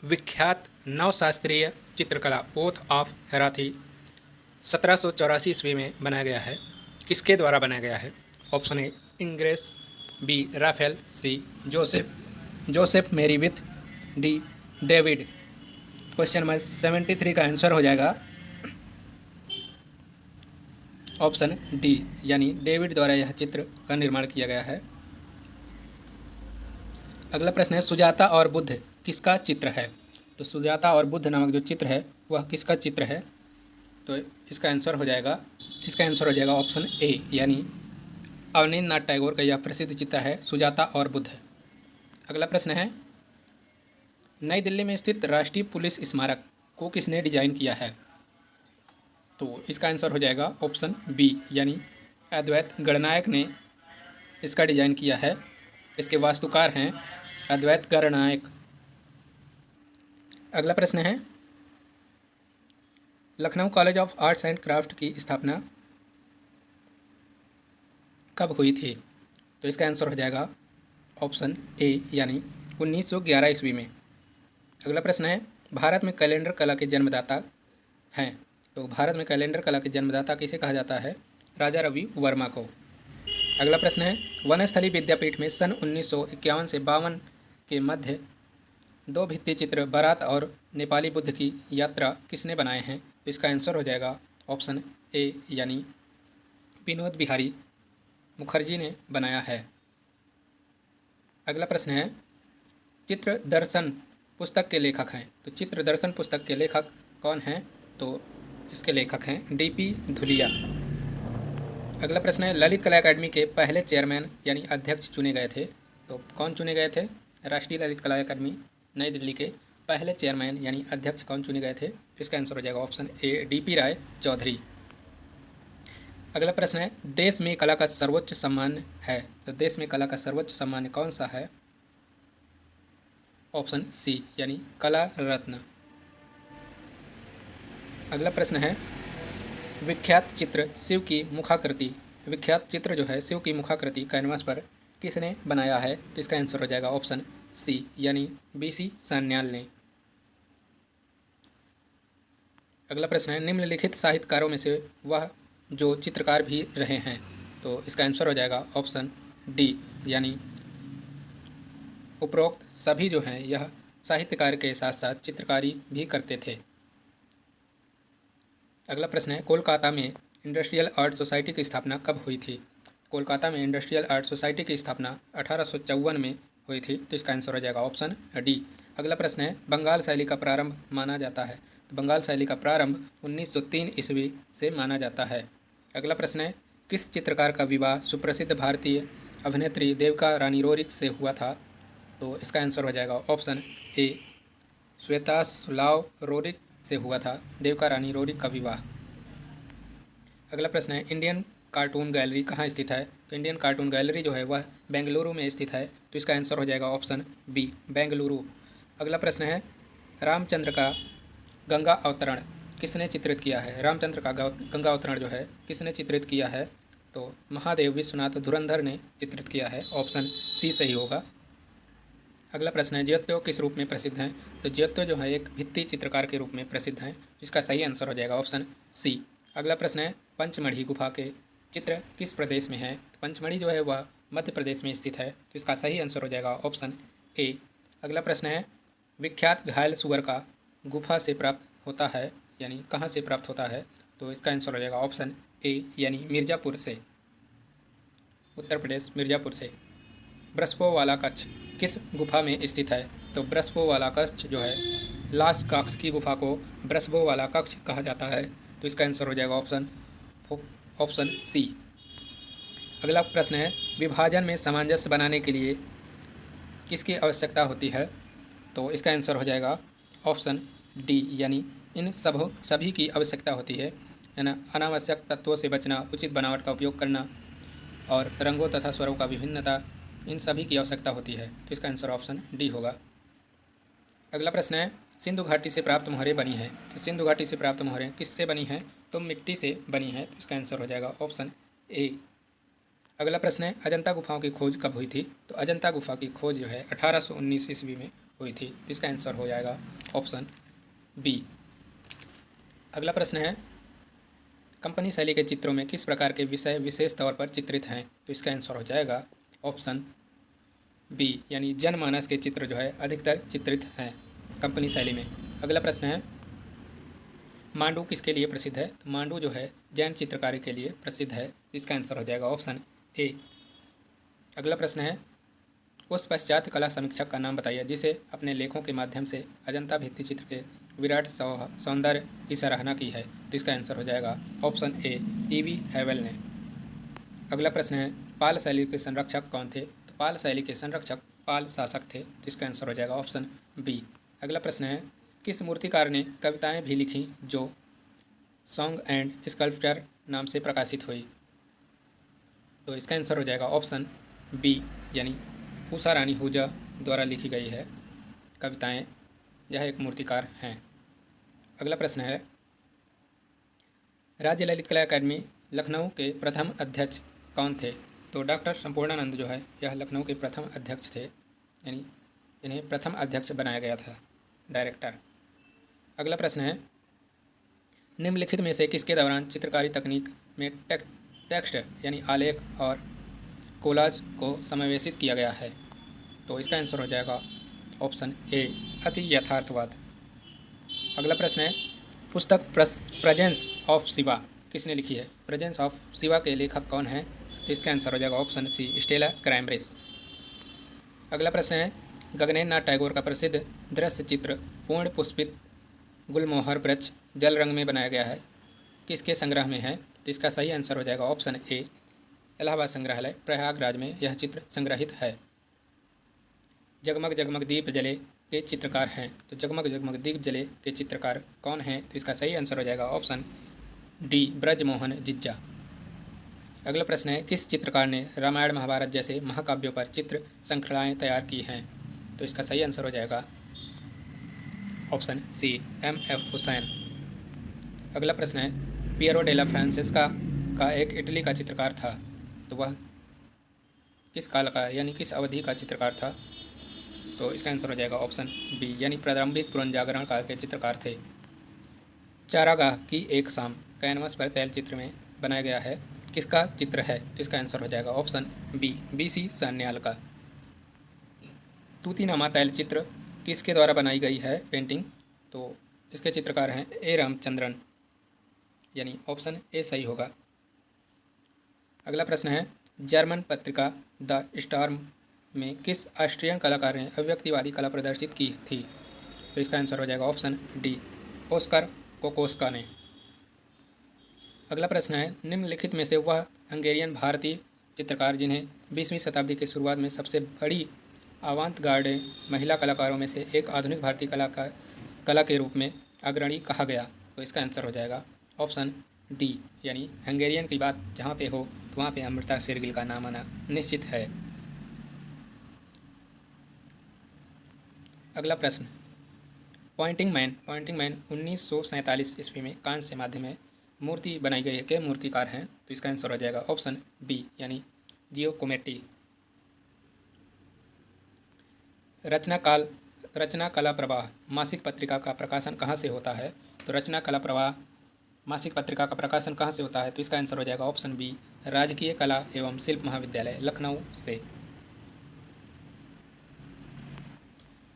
विख्यात नवशास्त्रीय चित्रकला ओथ ऑफ हेराथी 1784 ईस्वी में बनाया गया है, किसके द्वारा बनाया गया है। Option A Ingres, B Raphael, C Joseph मेरीविथ, डी डेविड। क्वेश्चन नंबर 73 का आंसर हो जाएगा ऑप्शन डी यानी डेविड द्वारा यह चित्र का निर्माण किया गया है। अगला प्रश्न है सुजाता और बुद्ध किसका चित्र है। तो सुजाता और बुद्ध नामक जो चित्र है वह किसका चित्र है। तो इसका आंसर हो जाएगा ऑप्शन ए यानी अवनींद्रनाथ टैगोर का यह प्रसिद्ध चित्र है सुजाता और बुद्ध। अगला प्रश्न है नई दिल्ली में स्थित राष्ट्रीय पुलिस स्मारक को किसने डिजाइन किया है। तो इसका आंसर हो जाएगा ऑप्शन बी यानी अद्वैत गणनायक ने इसका डिजाइन किया है। इसके वास्तुकार हैं अद्वैत गणनायक। अगला प्रश्न है Lucknow college of arts and craft की स्थापना कब हुई थी। तो इसका आंसर हो जाएगा ऑप्शन ए यानी 1911 ईस्वी में। अगला प्रश्न है भारत में कैलेंडर कला के जन्मदाता हैं। तो भारत में कैलेंडर कला के जन्मदाता किसे कहा जाता है, राजा रवि वर्मा को। अगला प्रश्न है वनस्थली विद्यापीठ में सन 1951 से 52 के मध्य 2 भित्ति चित्र बारात और नेपाली बुद्ध की यात्रा किसने बनाए हैं। तो इसका आंसर हो जाएगा ऑप्शन ए यानी विनोद बिहारी मुखर्जी ने बनाया है। अगला प्रश्न है चित्र दर्शन पुस्तक के लेखक हैं। तो चित्र दर्शन पुस्तक के लेखक कौन हैं। तो इसके लेखक हैं DP धुलिया। अगला प्रश्न है ललित कला अकादमी के पहले चेयरमैन यानी अध्यक्ष चुने गए थे। तो कौन चुने गए थे, राष्ट्रीय ललित कला अकादमी नई दिल्ली के पहले चेयरमैन यानी अध्यक्ष कौन चुने गए थे। इसका आंसर हो जाएगा ऑप्शन ए DP राय चौधरी। अगला प्रश्न है देश में कला का सर्वोच्च सम्मान है। तो देश में कला का सर्वोच्च सम्मान कौन सा है। ऑप्शन सी यानी कला रत्न। अगला प्रश्न है विख्यात चित्र शिव की मुखाकृति जो है शिव की मुखाकृति कैनवास पर किसने बनाया है। तो इसका आंसर हो जाएगा ऑप्शन सी यानी BC सान्याल ने। अगला प्रश्न है निम्नलिखित साहित्यकारों में से वह जो चित्रकार भी रहे हैं। तो इसका आंसर हो जाएगा ऑप्शन डी यानी उपरोक्त सभी जो हैं यह साहित्यकार के साथ साथ चित्रकारी भी करते थे। अगला प्रश्न है कोलकाता में इंडस्ट्रियल आर्ट सोसाइटी की स्थापना कब हुई थी? कोलकाता में इंडस्ट्रियल आर्ट सोसाइटी की स्थापना 1854 में हुई थी। तो इसका आंसर हो जाएगा ऑप्शन डी। अगला प्रश्न है, बंगाल शैली का प्रारंभ माना जाता है। तो बंगाल शैली का प्रारंभ 1903 ईस्वी से माना जाता है। अगला प्रश्न है, किस चित्रकार का विवाह सुप्रसिद्ध भारतीय अभिनेत्री देविका रानी रोरिक से हुआ था? तो इसका आंसर हो जाएगा ऑप्शन ए, श्वेतास्लाव रोरिक से हुआ था देविका रानी रोरिक का विवाह। अगला प्रश्न है, इंडियन कार्टून गैलरी कहाँ स्थित है? तो इंडियन कार्टून गैलरी जो है वह बेंगलुरु में स्थित है। तो इसका आंसर हो जाएगा ऑप्शन बी, बेंगलुरु। अगला प्रश्न है, रामचंद्र का गंगा अवतरण किसने चित्रित किया है? रामचंद्र का गंगा अवतरण जो है किसने चित्रित किया है? तो महादेव विश्वनाथ धुरंधर ने चित्रित किया है। ऑप्शन सी सही होगा। अगला प्रश्न है, जियोत्तो किस रूप में प्रसिद्ध हैं? तो जियोत्तो जो है एक भित्ति चित्रकार के रूप में प्रसिद्ध हैं। जिसका सही आंसर हो जाएगा ऑप्शन सी। अगला प्रश्न है, पंचमढ़ी गुफा के चित्र किस प्रदेश में है? तो पंचमढ़ी जो है वह मध्य प्रदेश में स्थित है। तो इसका सही आंसर हो जाएगा ऑप्शन ए। अगला प्रश्न है, विख्यात घायल सुअर का गुफा से प्राप्त होता है, यानी कहाँ से प्राप्त होता है? तो इसका आंसर हो जाएगा ऑप्शन ए, यानी मिर्ज़ापुर से, उत्तर प्रदेश मिर्ज़ापुर से। ब्रसपो वाला कच्छ किस गुफा में स्थित है? तो ब्रसपो वाला कच्छ जो है लास कक्ष की गुफा को ब्रसपो वाला कक्ष कहा जाता है। तो इसका आंसर हो जाएगा ऑप्शन सी। अगला प्रश्न है, विभाजन में सामंजस्य बनाने के लिए किसकी आवश्यकता होती है? तो इसका आंसर हो जाएगा ऑप्शन डी, यानी इन सभी की आवश्यकता होती है ना। अनावश्यक तत्वों से बचना, उचित बनावट का उपयोग करना और रंगों तथा स्वरों का विभिन्नता, इन सभी की आवश्यकता होती है। तो इसका आंसर ऑप्शन डी होगा। अगला प्रश्न है, सिंधु घाटी से प्राप्त मोहरें बनी हैं। तो सिंधु घाटी से प्राप्त मोहरें किससे बनी हैं? तो मिट्टी से बनी हैं। तो इसका आंसर हो जाएगा ऑप्शन ए। अगला प्रश्न है, अजंता गुफाओं की खोज कब हुई थी? तो अजंता गुफा की खोज जो है 1819 ईस्वी में हुई थी। तो इसका आंसर हो जाएगा ऑप्शन बी। अगला प्रश्न है, कंपनी शैली के चित्रों में किस प्रकार के विषय विशेष तौर पर चित्रित हैं? तो इसका आंसर हो जाएगा ऑप्शन बी, यानी जनमानस के चित्र जो है अधिकतर चित्रित हैं कंपनी शैली में। अगला प्रश्न है, मांडू किसके लिए प्रसिद्ध है? तो मांडू जो है जैन चित्रकारी के लिए प्रसिद्ध है। इसका आंसर हो जाएगा ऑप्शन ए। अगला प्रश्न है, उस पश्चात कला समीक्षक का नाम बताइए जिसे अपने लेखों के माध्यम से अजंता भित्ति चित्र के विराट सौंदर्य की सराहना की है। तो इसका आंसर हो जाएगा ऑप्शन ए, ईवी हैवेल ने। अगला प्रश्न है, पाल शैली के संरक्षक कौन थे? तो पाल शैली के संरक्षक पाल शासक थे। तो इसका आंसर हो जाएगा ऑप्शन बी। अगला प्रश्न है, किस मूर्तिकार ने कविताएं भी लिखी जो सॉन्ग एंड स्कल्पचर नाम से प्रकाशित हुई? तो इसका आंसर हो जाएगा ऑप्शन बी, यानी उषा रानी हुजा द्वारा लिखी गई है कविताएं। यह एक मूर्तिकार हैं। अगला प्रश्न है, राज्य ललित कला अकादमी लखनऊ के प्रथम अध्यक्ष कौन थे? तो डॉक्टर संपूर्णानंद जो है यह लखनऊ के प्रथम अध्यक्ष थे, यानी इन्हें प्रथम अध्यक्ष बनाया गया था, डायरेक्टर। अगला प्रश्न है, निम्नलिखित में से किसके दौरान चित्रकारी तकनीक में टेक्स्ट यानी आलेख और कोलाज को समावेशित किया गया है? तो इसका आंसर हो जाएगा ऑप्शन ए, अति यथार्थवाद। अगला प्रश्न है, पुस्तक प्रेजेंस ऑफ शिवा किसने लिखी है? प्रेजेंस ऑफ शिवा के लेखक कौन हैं? तो इसका आंसर हो जाएगा ऑप्शन सी, स्टेला क्रैम्ब्रिज। अगला प्रश्न है, गगनेन्द्र नाथ टैगोर का प्रसिद्ध दृश्य चित्र पूर्ण पुष्पित गुलमोहर वृक्ष जल रंग में बनाया गया है, किसके संग्रह में है? तो इसका सही आंसर हो जाएगा ऑप्शन ए, इलाहाबाद संग्रहालय प्रयागराज में यह चित्र संग्रहित है। जगमग जगमग दीप जले के चित्रकार हैं। तो जगमग जगमग दीप जले के चित्रकार कौन हैं? तो इसका सही आंसर हो जाएगा ऑप्शन डी, ब्रजमोहन जिज्जा। अगला प्रश्न है, किस चित्रकार ने रामायण महाभारत जैसे महाकाव्यों पर चित्र श्रृंखलाएँ तैयार की हैं? तो इसका सही आंसर हो जाएगा ऑप्शन सी, M.F. हुसैन। अगला प्रश्न है, पियरो डेला फ्रांसेस्का का एक इटली का चित्रकार था, तो वह किस काल का यानी किस अवधि का चित्रकार था? तो इसका आंसर हो जाएगा ऑप्शन बी, यानी प्रारंभिक पुनर्जागरण काल के चित्रकार थे। चारागाह की एक शाम कैनवस पर तैल चित्र में बनाया गया है, किसका चित्र है? तो इसका आंसर हो जाएगा ऑप्शन बी, B.C. सान्याल का। तूतीनामा तैल चित्र किसके द्वारा बनाई गई है पेंटिंग? तो इसके चित्रकार हैं A. रामचंद्रन। यानी ऑप्शन ए सही होगा। अगला प्रश्न है, जर्मन पत्रिका द स्टार्म में किस ऑस्ट्रियन कलाकार ने अभिव्यक्तिवादी कला प्रदर्शित की थी? तो इसका आंसर हो जाएगा ऑप्शन डी, ऑस्कर कोकोस्का ने। अगला प्रश्न है, निम्नलिखित में से वह हंगेरियन भारतीय चित्रकार जिन्हें 20वीं शताब्दी के शुरुआत में सबसे बड़ी अवांत गार्ड महिला कलाकारों में से एक आधुनिक भारतीय कला के रूप में अग्रणी कहा गया? तो इसका आंसर हो जाएगा ऑप्शन डी, यानी हंगेरियन की बात जहाँ पे हो तो वहाँ पे अमृता शेरगिल का नाम आना निश्चित है। अगला प्रश्न, पॉइंटिंग मैन 1947 ईस्वी में कांस्य माध्यम में मूर्ति बनाई गई है, के मूर्तिकार हैं? तो इसका आंसर हो जाएगा ऑप्शन बी, यानी जियोकोमेटी। रचना कला प्रवाह मासिक पत्रिका का प्रकाशन कहाँ से होता है? तो रचना कला प्रवाह मासिक पत्रिका का प्रकाशन कहाँ से होता है? तो इसका आंसर हो जाएगा ऑप्शन बी, राजकीय कला एवं शिल्प महाविद्यालय लखनऊ से।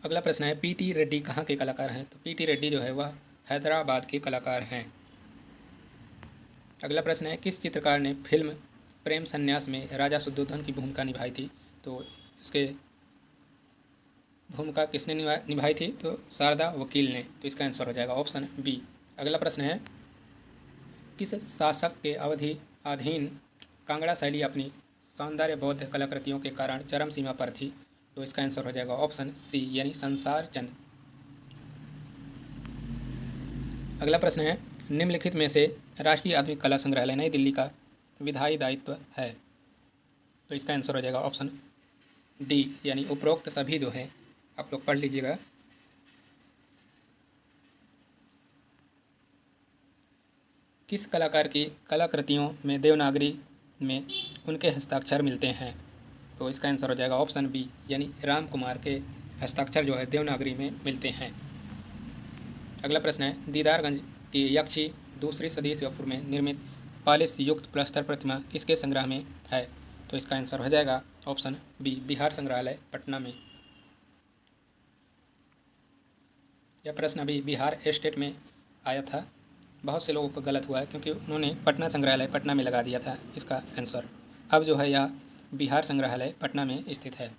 अगला प्रश्न है, पीटी रेड्डी कहाँ के कलाकार हैं? तो पीटी रेड्डी जो है वह हैदराबाद के कलाकार हैं। अगला प्रश्न है, किस चित्रकार ने फिल्म प्रेम संन्यास में राजा शुद्धोधन की भूमिका निभाई थी? तो इसके भूमिका किसने निभाई थी? तो शारदा वकील ने। तो इसका आंसर हो जाएगा ऑप्शन बी। अगला प्रश्न है, किस शासक के अधीन कांगड़ा शैली अपनी सौंदर्य बौद्ध कलाकृतियों के कारण चरम सीमा पर थी? तो इसका आंसर हो जाएगा ऑप्शन सी, यानी संसार चंद। अगला प्रश्न है, निम्नलिखित में से राष्ट्रीय आधुनिक कला संग्रहालय नई दिल्ली का विधायी दायित्व है? तो इसका आंसर हो जाएगा ऑप्शन डी, यानी उपरोक्त सभी जो है आप लोग पढ़ लीजिएगा। किस कलाकार की कलाकृतियों में देवनागरी में उनके हस्ताक्षर मिलते हैं? तो इसका आंसर हो जाएगा ऑप्शन बी, यानी राम कुमार के हस्ताक्षर जो है देवनागरी में मिलते हैं। अगला प्रश्न है, दीदारगंज की यक्षी 2वीं सदी ईसा पूर्व में निर्मित पालिश युक्त प्लस्तर प्रतिमा किसके संग्रह में है? तो इसका आंसर हो जाएगा ऑप्शन बी, बिहार संग्रहालय पटना में। यह प्रश्न अभी बिहार स्टेट में आया था, बहुत से लोगों को गलत हुआ है क्योंकि उन्होंने पटना संग्रहालय पटना में लगा दिया था इसका आंसर। अब जो है यह बिहार संग्रहालय पटना में स्थित है।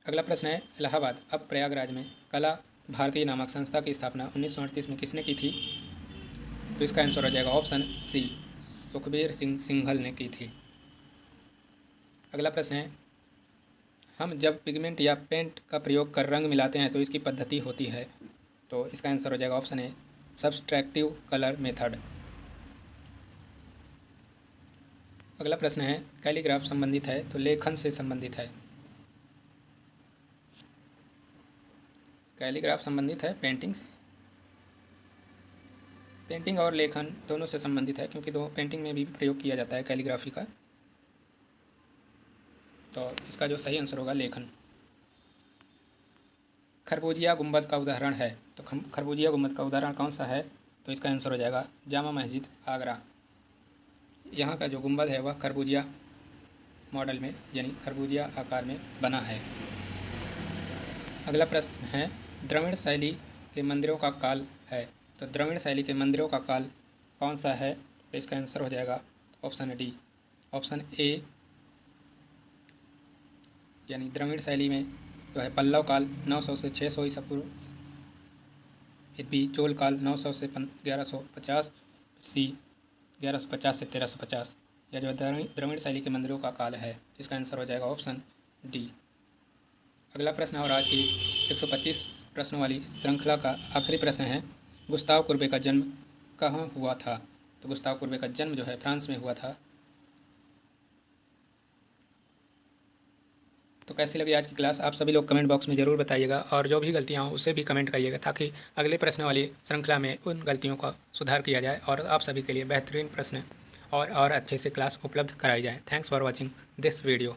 अगला प्रश्न है, इलाहाबाद अब प्रयागराज में कला भारती नामक संस्था की स्थापना 1938 में किसने की थी? तो इसका आंसर हो जाएगा ऑप्शन सी, सुखबीर सिंह सिंघल ने की थी। अगला प्रश्न है, हम जब पिगमेंट या पेंट का प्रयोग कर रंग मिलाते हैं तो इसकी पद्धति होती है? तो इसका आंसर हो जाएगा ऑप्शन ए, सब्सट्रैक्टिव कलर मेथड। अगला प्रश्न है, कैलीग्राफ संबंधित है? तो लेखन से संबंधित है। कैलीग्राफ संबंधित है पेंटिंग से। पेंटिंग और लेखन दोनों से संबंधित है क्योंकि दो पेंटिंग में भी प्रयोग किया जाता है कैलीग्राफी का। तो इसका जो सही आंसर होगा लेखन। खरबूजिया गुंबद का उदाहरण है? तो खरबूजिया गुंबद का उदाहरण कौन सा है? तो इसका आंसर हो जाएगा जामा मस्जिद आगरा। यहाँ का जो गुंबद है वह खरबूजिया मॉडल में यानी खरबूजिया आकार में बना है। अगला प्रश्न है, द्रविड़ शैली के मंदिरों का काल है? तो द्रविड़ शैली के मंदिरों का काल कौन सा है? तो इसका आंसर हो जाएगा ऑप्शन डी, ऑप्शन ए, यानी द्रविड़ शैली में जो है पल्लव काल 900 से 600 ईसा पूर्व, फिर भी चोल काल 900 से 1150, सी 1150 से 1350। यह जो द्रविड़ शैली के मंदिरों का काल है इसका आंसर हो जाएगा ऑप्शन डी। अगला प्रश्न और आज की 125 प्रश्नों वाली श्रृंखला का आखिरी प्रश्न है, गुस्ताव कुर्बे का जन्म कहाँ हुआ था? तो गुस्ताव कुर्बे का जन्म जो है फ्रांस में हुआ था। तो कैसी लगी आज की क्लास आप सभी लोग कमेंट बॉक्स में ज़रूर बताइएगा और जो भी गलतियाँ हों उसे भी कमेंट करिएगा ताकि अगले प्रश्न वाली श्रृंखला में उन गलतियों का सुधार किया जाए और आप सभी के लिए बेहतरीन प्रश्न और अच्छे से क्लास उपलब्ध कराई जाए। Thanks for watching this video.